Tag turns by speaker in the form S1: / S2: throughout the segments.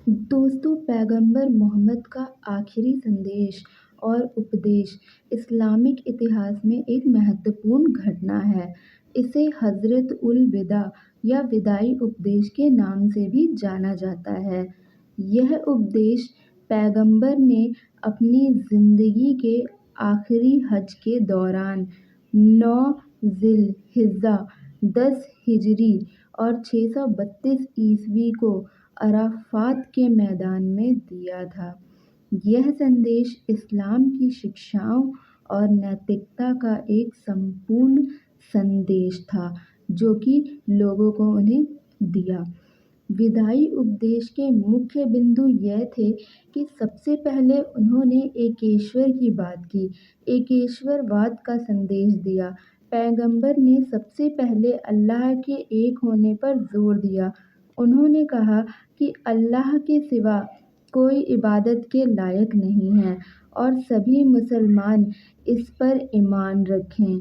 S1: दोस्तों, पैगंबर मोहम्मद का आखिरी संदेश और उपदेश इस्लामिक इतिहास में एक महत्वपूर्ण घटना है। इसे हज़रत उल विदा या विदाई उपदेश के नाम से भी जाना जाता है। यह उपदेश पैगंबर ने अपनी ज़िंदगी के आखिरी हज के दौरान 9 ज़िल-हिज्जा 10 हिजरी और 632 ईस्वी को अराफात के मैदान में दिया था। यह संदेश इस्लाम की शिक्षाओं और नैतिकता का एक संपूर्ण संदेश था जो कि लोगों को उन्हें दिया। विदाई उपदेश के मुख्य बिंदु यह थे कि सबसे पहले उन्होंने एकेश्वर की बात की, एकेश्वरवाद का संदेश दिया। पैगंबर ने सबसे पहले अल्लाह के एक होने पर जोर दिया। उन्होंने कहा कि अल्लाह के सिवा कोई इबादत के लायक नहीं है और सभी मुसलमान इस पर ईमान रखें।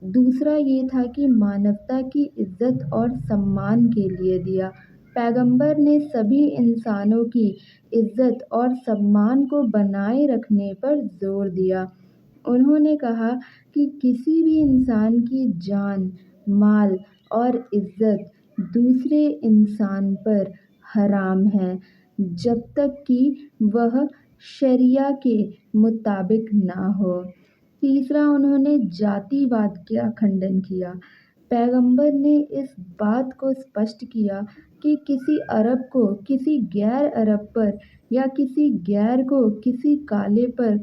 S1: दूसरा ये था कि मानवता की इज्जत और सम्मान के लिए दिया। पैगंबर ने सभी इंसानों की इज्जत और सम्मान को बनाए रखने पर जोर दिया। उन्होंने कहा कि किसी भी इंसान की जान, माल और इज्जत दूसरे इंसान पर हराम है जब तक कि वह शरिया के मुताबिक ना हो। तीसरा, उन्होंने जातिवाद का खंडन किया। पैगंबर ने इस बात को स्पष्ट किया कि किसी अरब को किसी गैर अरब पर या किसी गैर को किसी काले पर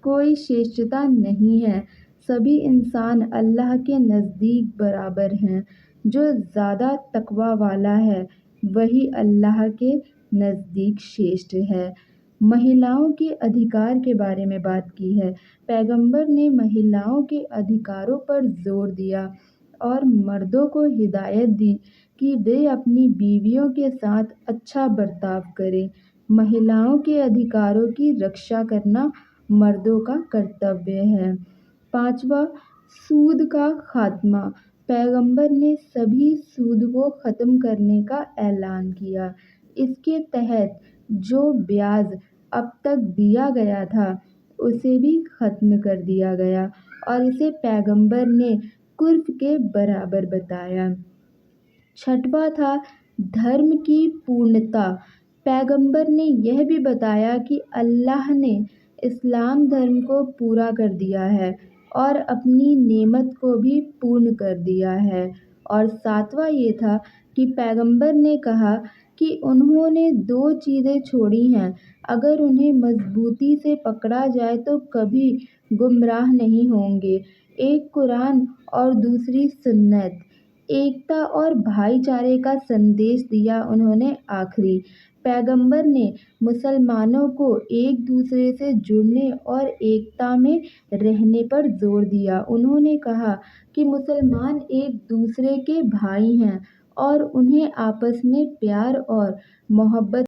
S1: कोई श्रेष्ठता नहीं है। सभी इंसान अल्लाह के नज़दीक बराबर हैं। जो ज़्यादा तकवा वाला है वही अल्लाह के नज़दीक श्रेष्ठ है। महिलाओं के अधिकार के बारे में बात की है। पैगंबर ने महिलाओं के अधिकारों पर जोर दिया और मर्दों को हिदायत दी कि वे अपनी बीवियों के साथ अच्छा बर्ताव करें। महिलाओं के अधिकारों की रक्षा करना मर्दों का कर्तव्य है। पांचवा, सूद का खात्मा। पैगंबर ने सभी सूद को ख़त्म करने का ऐलान किया। इसके तहत जो ब्याज अब तक दिया गया था उसे भी ख़त्म कर दिया गया और इसे पैगंबर ने कुर्फ़ के बराबर बताया। छठवां था धर्म की पूर्णता। पैगंबर ने यह भी बताया कि अल्लाह ने इस्लाम धर्म को पूरा कर दिया है और अपनी नेमत को भी पूर्ण कर दिया है। और सातवां ये था कि पैगंबर ने कहा कि उन्होंने 2 चीज़ें छोड़ी हैं, अगर उन्हें मजबूती से पकड़ा जाए तो कभी गुमराह नहीं होंगे। एक कुरान और दूसरी सुन्नत। एकता और भाईचारे का संदेश दिया उन्होंने आखिरी। पैगंबर ने मुसलमानों को एक दूसरे से जुड़ने और एकता में रहने पर जोर दिया। उन्होंने कहा कि मुसलमान एक दूसरे के भाई हैं और उन्हें आपस में प्यार और मोहब्बत